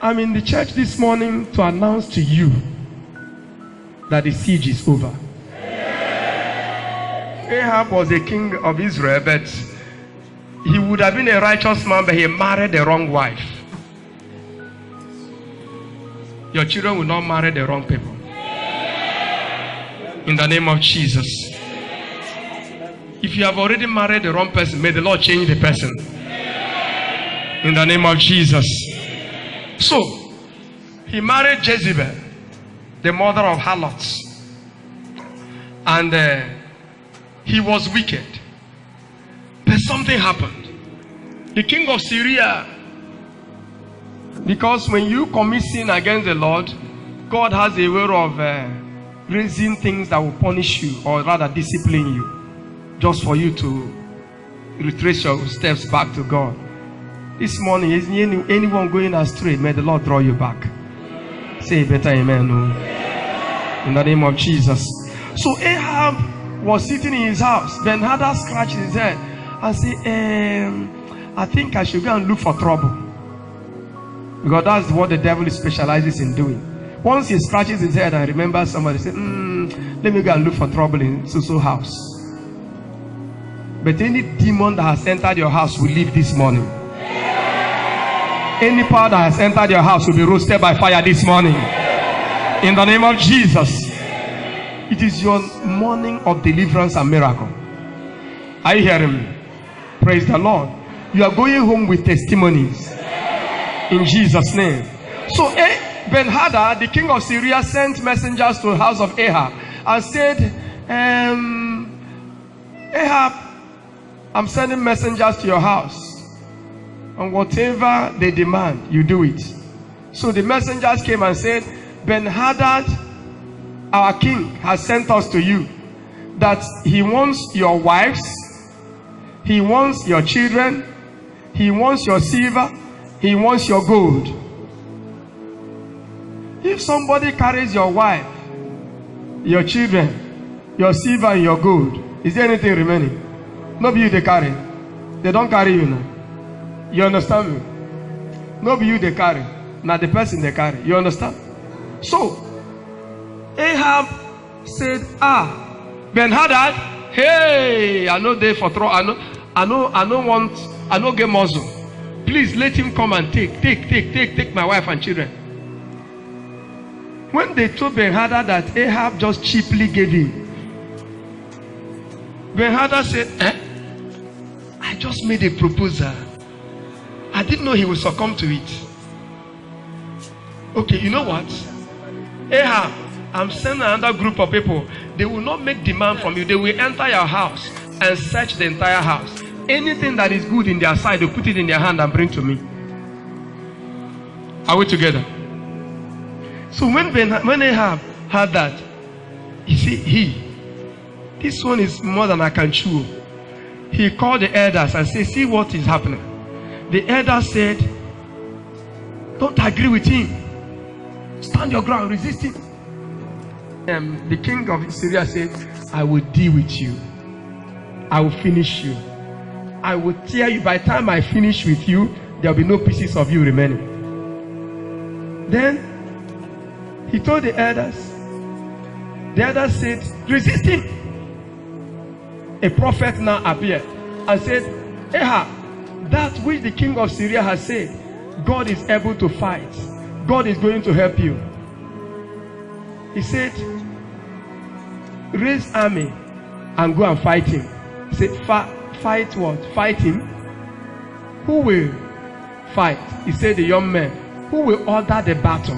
I'm in the church this morning to announce to you that the siege is over. Ahab was a king of Israel, but he would have been a righteous man, but he married the wrong wife. Your children will not marry the wrong people. In the name of Jesus. If you have already married the wrong person, may the Lord change the person. In the name of Jesus. So, he married Jezebel, the mother of harlots. And he was wicked. But something happened. The king of Syria, because when you commit sin against the Lord, God has a way of raising things that will punish you, or rather discipline you, just for you to retrace your steps back to God. This morning, is anyone going astray? May the Lord draw you back. Say better amen. In the name of Jesus. So Ahab was sitting in his house. Ben-Hadad scratched his head and said, I think I should go and look for trouble. Because that's what the devil specializes in doing. Once he scratches his head and remembers somebody, say, let me go and look for trouble in so-so house. But any demon that has entered your house will leave this morning. Any power that has entered your house will be roasted by fire this morning. In the name of Jesus. It is your morning of deliverance and miracle. Are you hearing me? Praise the Lord. You are going home with testimonies. In Jesus' name. So Ben-Hadad, the king of Syria, sent messengers to the house of Ahab and said, Ahab, I'm sending messengers to your house. And whatever they demand, you do it. So the messengers came and said, Ben-Hadad, our king, has sent us to you, that he wants your wives, he wants your children, he wants your silver, he wants your gold. If somebody carries your wife, your children, your silver and your gold, is there anything remaining? Nobody you they carry. They don't carry you now. You understand me? Nobody you they carry. Now the person they carry. You understand? So Ahab said, Ben-Hadad, hey, I know they for throw. I know get muzzle. Please let him come and take my wife and children. When they told Ben-Hadad that Ahab just cheaply gave in, Ben-Hadad said, I just made a proposal. I didn't know he would succumb to it. Okay, you know what? Ahab, I'm sending another group of people. They will not make demand from you. They will enter your house and search the entire house. Anything that is good in their side, they put it in their hand and bring to me. Are we together? So when Ahab heard that, you see, this one is more than I can chew. He called the elders and said, see what is happening. The elders said, don't agree with him. Stand your ground, resist him. The king of Syria said, I will deal with you. I will finish you. I will tear you. By the time I finish with you, there will be no pieces of you remaining. Then he told the elders. The elders said, resist him. A prophet now appeared and said, Ahab, that which the king of Syria has said, God is able to fight. God is going to help you. He said, raise army and go and fight him. He said, fight what? Fight him? Who will fight? He said, the young men. Who will order the battle?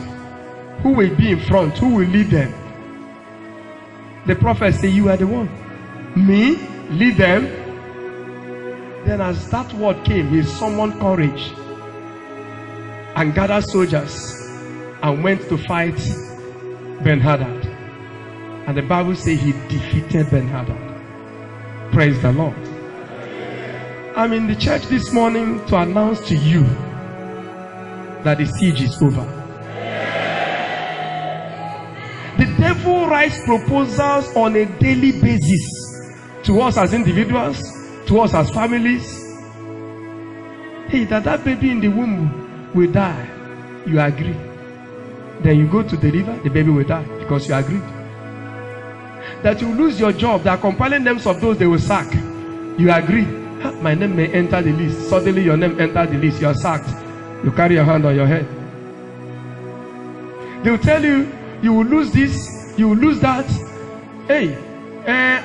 Who will be in front? Who will lead them? The prophet said, you are the one. Me? Lead them? Then as that word came, he summoned courage and gathered soldiers and went to fight Ben-Hadad. And the Bible says he defeated Ben-Hadad. Praise the Lord. I'm in the church this morning to announce to you that the siege is over. The devil writes proposals on a daily basis to us as individuals, to us as families. Hey, that baby in the womb will die. you agree. Then you go to deliver, the baby will die because you agreed. That you lose your job, there are compelling names of those they will sack. You agree. My name may enter the list. Suddenly your name enters the list. You are sacked. You carry your hand on your head. They will tell you, you will lose this, you will lose that. Hey,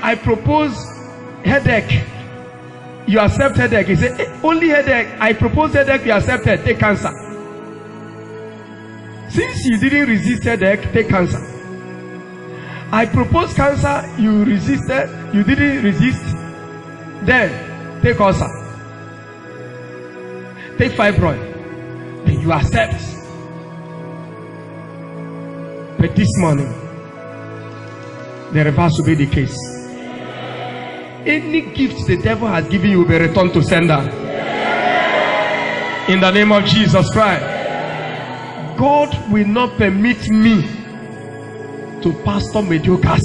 I propose headache. You accept headache. You say, hey, only headache. I propose headache, you accepted. Take cancer. Since you didn't resist headache, take cancer. I propose cancer, you resisted, you didn't resist. Then, take ulcer. Take fibroid. Then you accept. But this morning, the reverse will be the case. Any gift the devil has given you will be returned to sender. In the name of Jesus Christ. God will not permit me to pastor mediocres.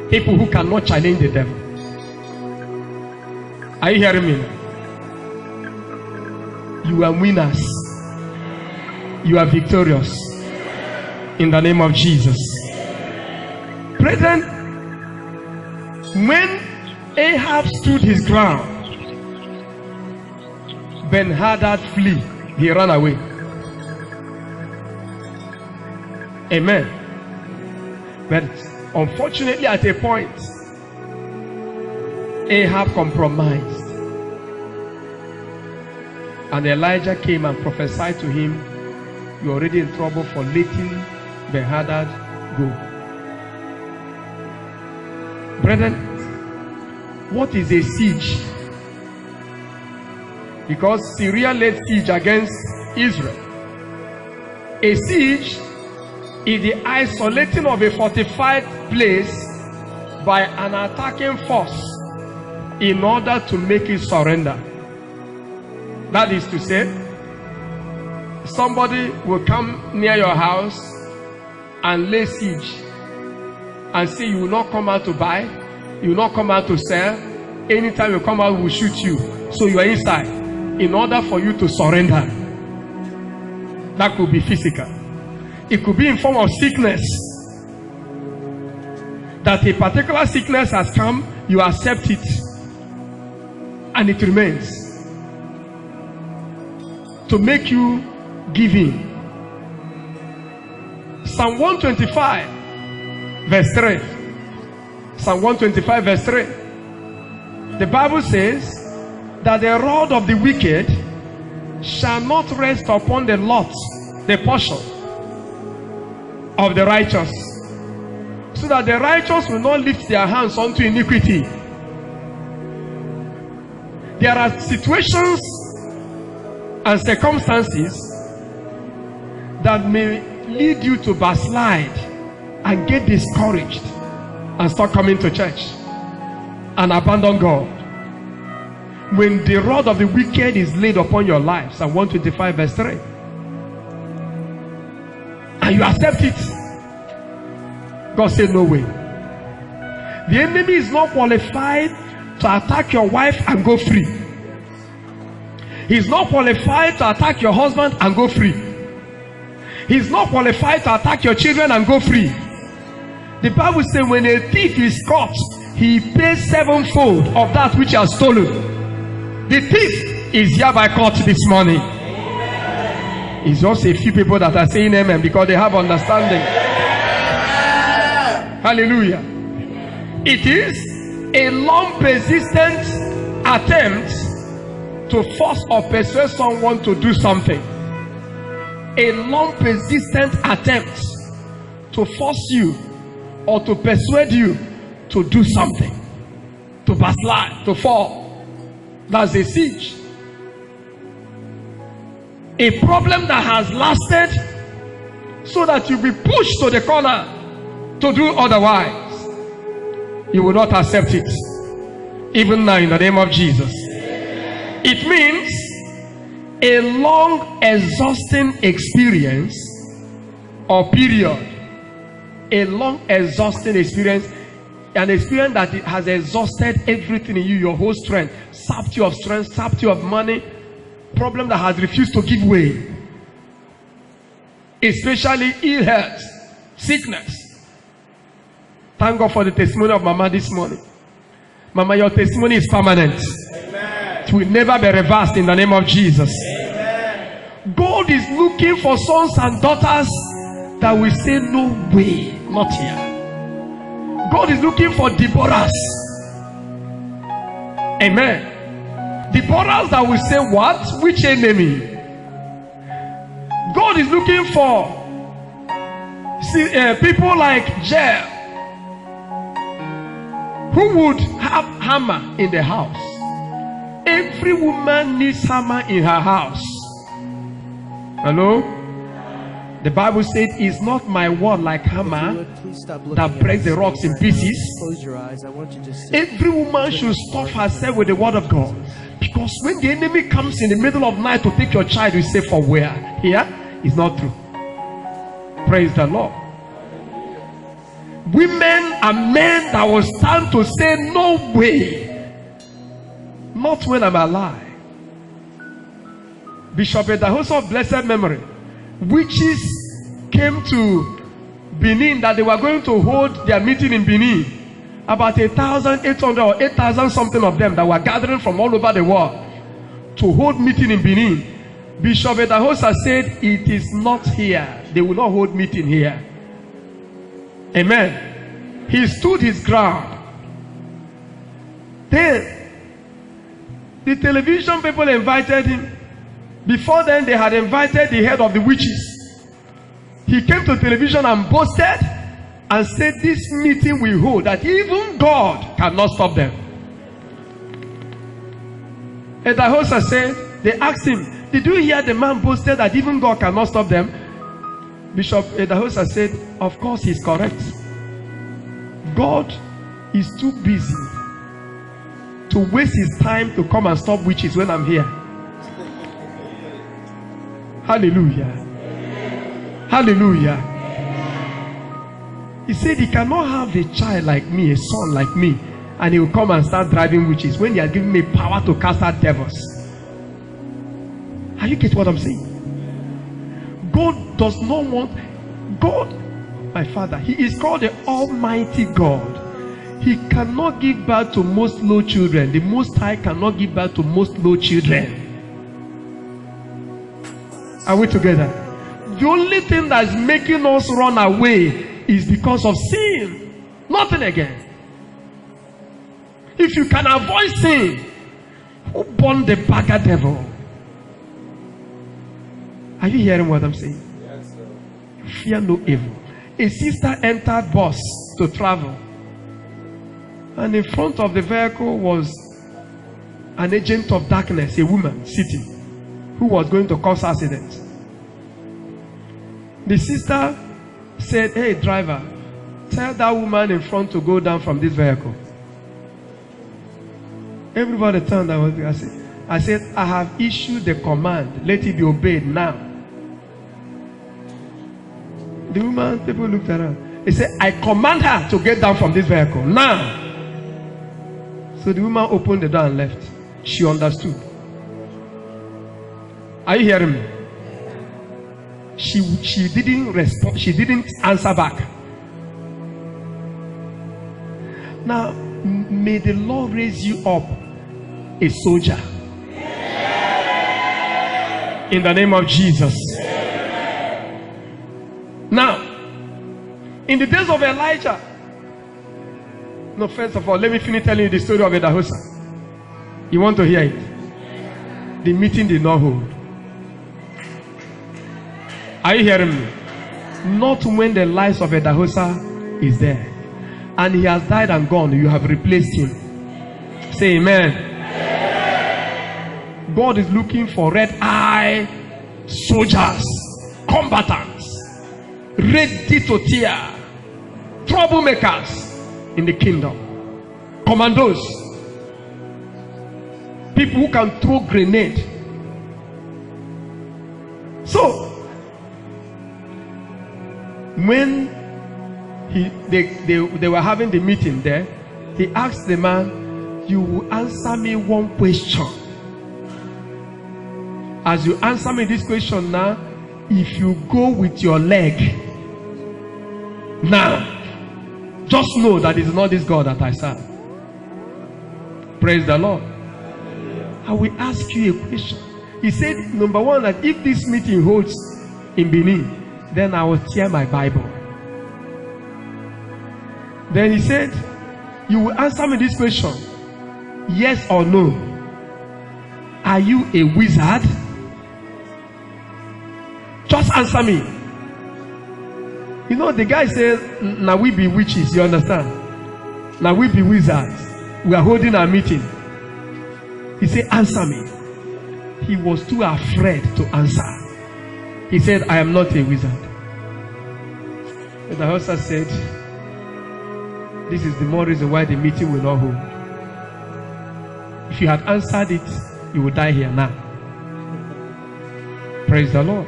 People who cannot challenge the devil. Are you hearing me? You are winners. You are victorious. In the name of Jesus. Brethren, when Ahab stood his ground, Ben-Hadad flee. He ran away. Amen. But unfortunately, at a point, Ahab compromised. And Elijah came and prophesied to him, you're already in trouble for letting Ben-Hadad go. Brethren, what is a siege? Because Syria laid siege against Israel. A siege is the isolating of a fortified place by an attacking force in order to make it surrender. That is to say, somebody will come near your house and lay siege and say you will not come out to buy, you will not come out to sell. Anytime you come out, we will shoot you. So you are inside in order for you to surrender. That could be physical. It could be in form of sickness. That a particular sickness has come, you accept it, and it remains to make you give in. Psalm 125 verse 3. Psalm 125 verse 3. The Bible says that the rod of the wicked shall not rest upon the lot, the portion of the righteous, so that the righteous will not lift their hands unto iniquity. There are situations and circumstances that may lead you to backslide and get discouraged and start coming to church and abandon God. When the rod of the wicked is laid upon your life, Psalm 125 verse 3, and you accept it, God said no way. The enemy is not qualified to attack your wife and go free. He's not qualified to attack your husband and go free. He's not qualified to attack your children and go free. The Bible says when a thief is caught, he pays sevenfold of that which he has stolen. The thief is hereby caught this morning. It's just a few people that are saying amen because they have understanding. Hallelujah. It is a long persistent attempt to force or persuade someone to do something. A long persistent attempt to force you or to persuade you to do something, to backslide, to fall. That's a siege. A problem that has lasted so that you'll be pushed to the corner to do otherwise. You will not accept it. Even now in the name of Jesus. It means a long exhausting experience or period. A long exhausting experience. An experience that it has exhausted everything in you, your whole strength, sapped you of strength, sapped you of money. Problem that has refused to give way. especially ill health, sickness. Thank God for the testimony of Mama this morning. Mama, your testimony is permanent. Amen. It will never be reversed in the name of Jesus. Amen. God is looking for sons and daughters that will say, no way, not here. God is looking for Deborahs. Amen. Deborahs that will say, what? Which enemy? God is looking for people like Jael, who would have hammer in the house. Every woman needs hammer in her house. Hello? The Bible said, "Is not my word like hammer that breaks the rocks in pieces?" Every woman should stuff herself with the word of God. Because when the enemy comes in the middle of the night to take your child, you say, for where? Here? It's not true. Praise the Lord. Women and men that will stand to say, no way. Not when I'm alive. Bishop Idahosa of blessed memory, witches came to Benin that they were going to hold their meeting in Benin. About 1,800 or 8,000 something of them that were gathering from all over the world to hold meeting in Benin. Bishop Idahosa said, it is not here. They will not hold meeting here. Amen. He stood his ground. Then the television people invited him. Before then, they had invited the head of the witches. He came to television and boasted and said, this meeting will hold, that even God cannot stop them. Idahosa said, they asked him, did you hear the man boasted that even God cannot stop them? Bishop Idahosa said, of course he's correct. God is too busy to waste his time to come and stop witches when I'm here. Hallelujah. Hallelujah. He said he cannot have a child like me, a son like me, and he will come and start driving witches when they are giving me power to cast out devils. Are you getting what I'm saying? God does not want, God, my Father, he is called the Almighty God. He cannot give birth to most low children. The Most High cannot give birth to most low children. Are we together? The only thing that is making us run away is because of sin. Nothing again. If you can avoid sin, who born the beggar devil? Are you hearing what I'm saying? Yes, sir. Fear no evil. A sister entered bus to travel, and in front of the vehicle was an agent of darkness, a woman sitting, who was going to cause accident. The sister said, hey driver, tell that woman in front to go down from this vehicle. Everybody turned. I said, I have issued the command, let it be obeyed now. The woman, people looked at her. He said, I command her to get down from this vehicle now. So the woman opened the door and left. She understood. Are you hearing me? She didn't respond. She didn't answer back. Now, may the Lord raise you up a soldier. In the name of Jesus. Now, in the days of Elijah. No, first of all, let me finish telling you the story of Idahosa. You want to hear it? The meeting did not hold. Are you hearing me? Not when the lives of Idahosa is there. And he has died and gone. You have replaced him. Say amen. Amen. God is looking for red-eye soldiers, combatants, ready to tear, troublemakers in the kingdom, commandos, people who can throw grenade. So when they were having the meeting there, he asked the man, you will answer me one question. As you answer me this question now, if you go with your leg now, just know that it's not this God that I serve. Praise the Lord. I will ask you a question. He said, number one, that if this meeting holds in Benin, then I will tear my Bible. Then he said, you will answer me this question, yes or no. Are you a wizard? Just answer me. You know, the guy said, now we be witches, you understand? Now we be wizards. We are holding our meeting. He said, answer me. He was too afraid to answer. He said, I am not a wizard. And the host said, this is the more reason why the meeting will not hold. If you had answered it, you would die here now. Praise the Lord.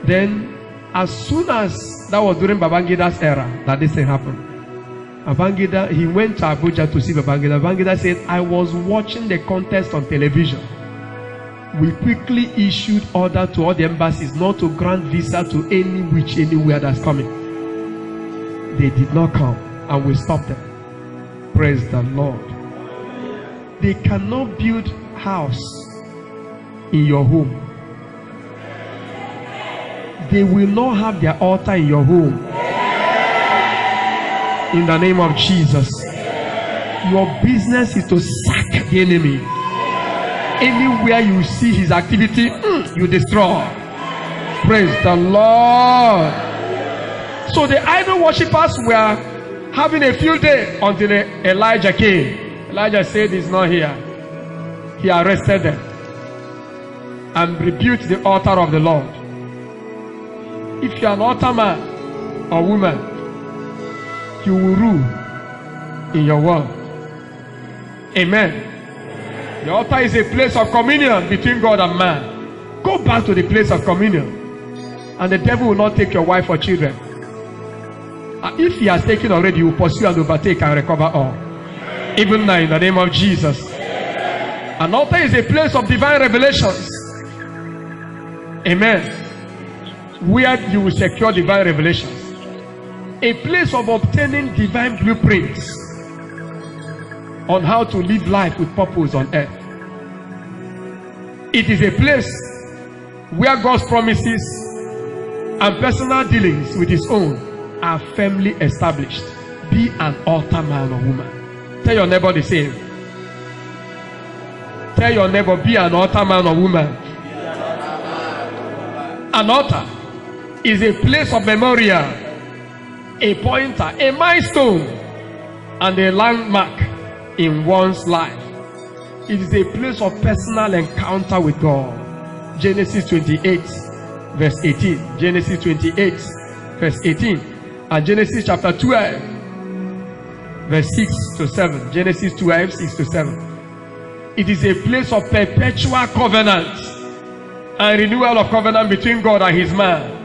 Then, as soon as that was during Babangida's era that this thing happened, Babangida, he went to Abuja to see Babangida. Babangida said, I was watching the contest on television. We quickly issued order to all the embassies not to grant visa to any witch anywhere that's coming. They did not come, and we stopped them. Praise the Lord. They cannot build house in your home. They will not have their altar in your home. In the name of Jesus. Your business is to sack the enemy. Anywhere you see his activity, you destroy. Praise the Lord. So the idol worshippers were having a field day until Elijah came. Elijah said he's not here. He arrested them and rebuked the altar of the Lord. If you are an altar man or woman, you will rule in your world. Amen. The altar is a place of communion between God and man. Go back to the place of communion, and the devil will not take your wife or children. And if he has taken already, he will pursue and overtake and recover all. Even now, in the name of Jesus. An altar is a place of divine revelations. Amen. Where you will secure divine revelations. A place of obtaining divine blueprints on how to live life with purpose on earth. It is a place where God's promises and personal dealings with his own are firmly established. Be an altar man or woman. Tell your neighbor the same. Tell your neighbor, be an altar man or woman. An altar is a place of memorial, a pointer, a milestone, and a landmark in one's life. It is a place of personal encounter with God. Genesis 28 verse 18. Genesis 28 verse 18. And Genesis chapter 12 verse 6 to 7. Genesis 12, 6 to 7. It is a place of perpetual covenant and renewal of covenant between God and his man.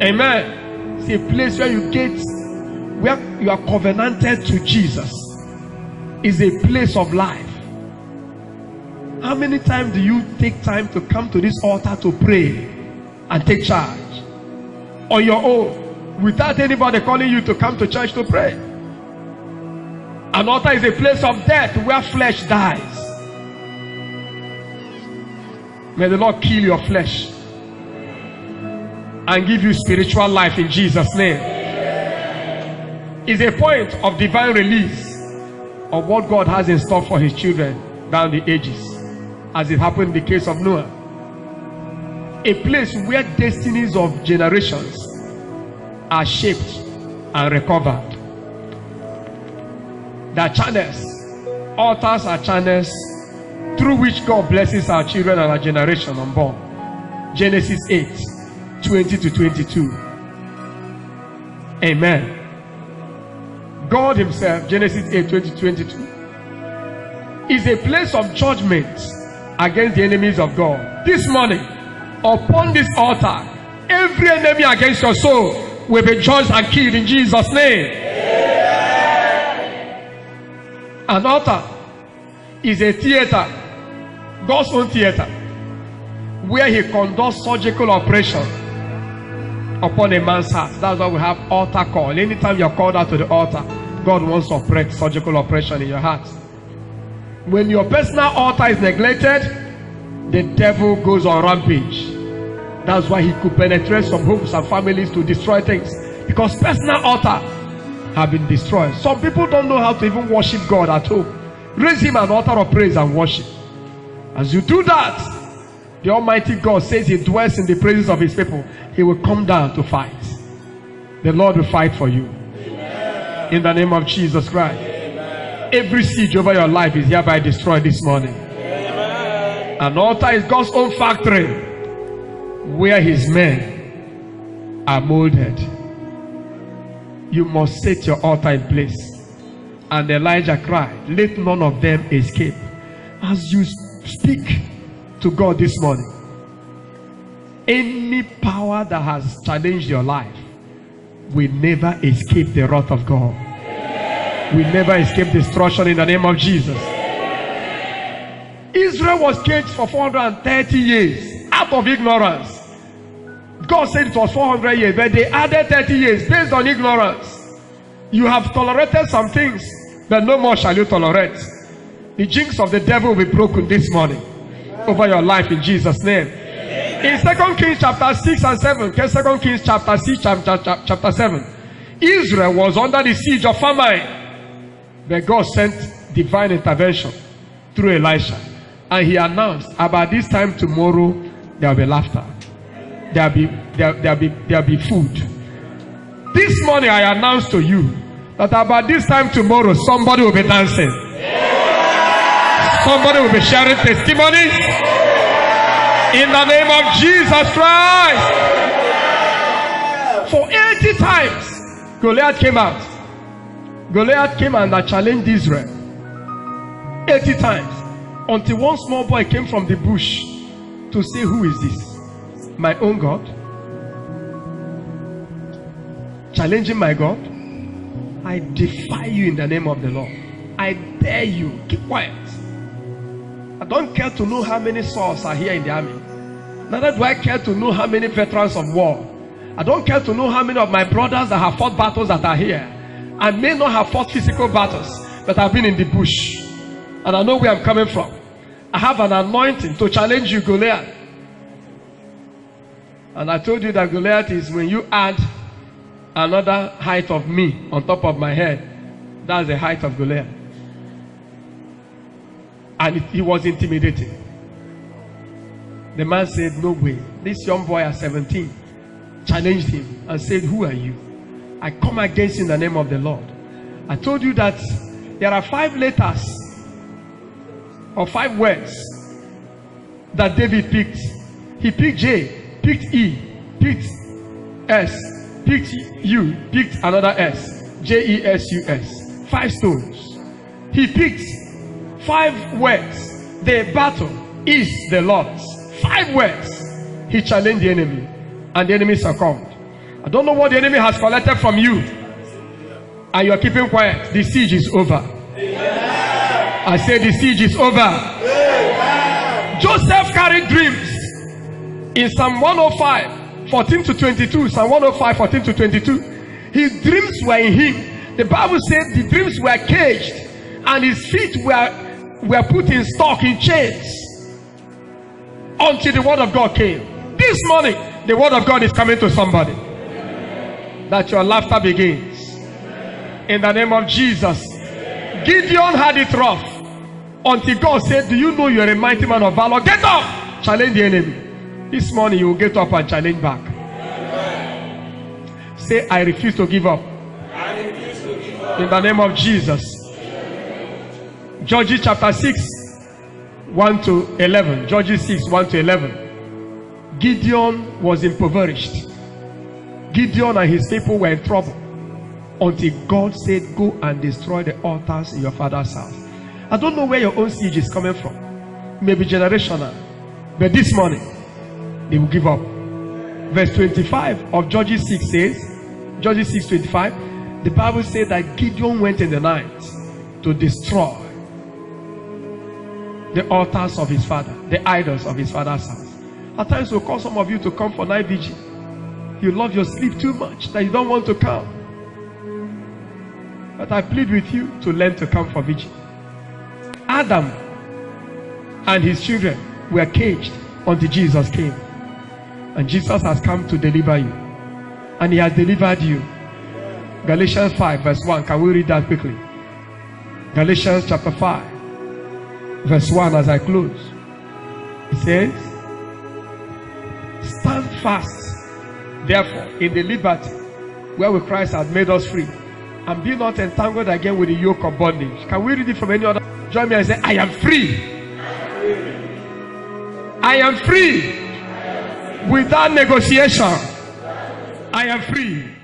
Amen. It's a place where where you are covenanted to Jesus. It's a place of life. How many times do you take time to come to this altar to pray and take charge on your own without anybody calling you to come to church to pray? An altar is a place of death where flesh dies. May the Lord kill your flesh and give you spiritual life in Jesus' name. It's a point of divine release of what God has in store for his children down the ages, as it happened in the case of Noah. A place where destinies of generations are shaped and recovered. There are channels. Altars are channels through which God blesses our children and our generation unborn. Genesis 8, 20 to 22. Amen. God himself, Genesis 8, 20 to 22, is a place of judgment against the enemies of God. This morning, upon this altar, every enemy against your soul will be judged and killed in Jesus' name. An altar is a theater, God's own theater, where he conducts surgical operation upon a man's heart. That's why we have altar call. Anytime you're called out to the altar, God wants to operate surgical operation in your heart. When your personal altar is neglected, the devil goes on rampage. That's why he could penetrate some homes and families to destroy things, because personal altar have been destroyed. Some people don't know how to even worship God at home. Raise him an altar of praise and worship. As you do that, the Almighty God says he dwells in the praises of his people. He will come down to fight. The Lord will fight for you. Amen. In the name of Jesus Christ. Amen. Every siege over your life is hereby destroyed this morning. Amen. An altar is God's own factory where his men are molded. You must set your altar in place. And Elijah cried, let none of them escape. As you speak to God this morning, any power that has challenged your life will never escape the wrath of God. Will never escape destruction in the name of Jesus. Israel was caged for 430 years out of ignorance. God said it was 400 years, but they added 30 years based on ignorance. You have tolerated some things, but no more shall you tolerate. The jinx of the devil will be broken this morning over your life in Jesus' name. In 2 Kings chapter 6 and 7, 2 Kings chapter 6, chapter 7, Israel was under the siege of famine, but God sent divine intervention through Elisha, and he announced, about this time tomorrow there will be laughter, there will be food. This morning I announce to you that about this time tomorrow somebody will be dancing, somebody will be sharing testimonies. In the name of Jesus Christ. For 80 times, Goliath came out. Goliath came and challenged Israel. 80 times. Until one small boy came from the bush to say, who is this? My own God? Challenging my God? I defy you in the name of the Lord. I dare you. Keep quiet. I don't care to know how many souls are here in the army. Neither do I care to know how many veterans of war. I don't care to know how many of my brothers that have fought battles that are here. I may not have fought physical battles, but I've been in the bush. And I know where I'm coming from. I have an anointing to challenge you, Goliath. And I told you that Goliath is when you add another height of me on top of my head. That's the height of Goliath. And he was intimidating. The man said, no way. This young boy at 17 challenged him and said, who are you? I come against you in the name of the Lord. I told you that there are 5 letters or 5 words that David picked. He picked J, picked E, picked S, picked U, picked another S. J-E-S-U-S. 5 stones. He picked 5 words. The battle is the Lord's. 5 words. He challenged the enemy, and the enemy succumbed. I don't know what the enemy has collected from you, and you are keeping quiet. The siege is over. Amen. I say the siege is over. Amen. Joseph carried dreams. In Psalm 105, 14 to 22, Psalm 105, 14 to 22, his dreams were in him. The Bible said the dreams were caged, and his feet were put in stock, in chains, until the word of God came. This morning, the word of God is coming to somebody. That your laughter begins. In the name of Jesus. Gideon had it rough until God said, do you know you're a mighty man of valor? Get up! Challenge the enemy. This morning you will get up and challenge back. Say, I refuse to give up. In the name of Jesus. Judges chapter 6, 1 to 11. Judges 6, 1 to 11. Gideon was impoverished. Gideon and his people were in trouble until God said, go and destroy the altars in your father's house. I don't know where your own siege is coming from. Maybe generational. But this morning, they will give up. Verse 25 of Judges 6 says, Judges 6:25, the Bible says that Gideon went in the night to destroy the altars of his father, the idols of his father's house. At times we'll call some of you to come for night vigil. You love your sleep too much that you don't want to come. But I plead with you to learn to come for vigil. Adam and his children were caged until Jesus came. And Jesus has come to deliver you. And he has delivered you. Galatians 5 verse 1. Can we read that quickly? Galatians chapter 5 verse 1 as I close. It says, stand fast, therefore, in the liberty wherewith Christ has made us free, and be not entangled again with the yoke of bondage. Can we read it from any other? Join me and say, I am free. I am free. Without negotiation. I am free.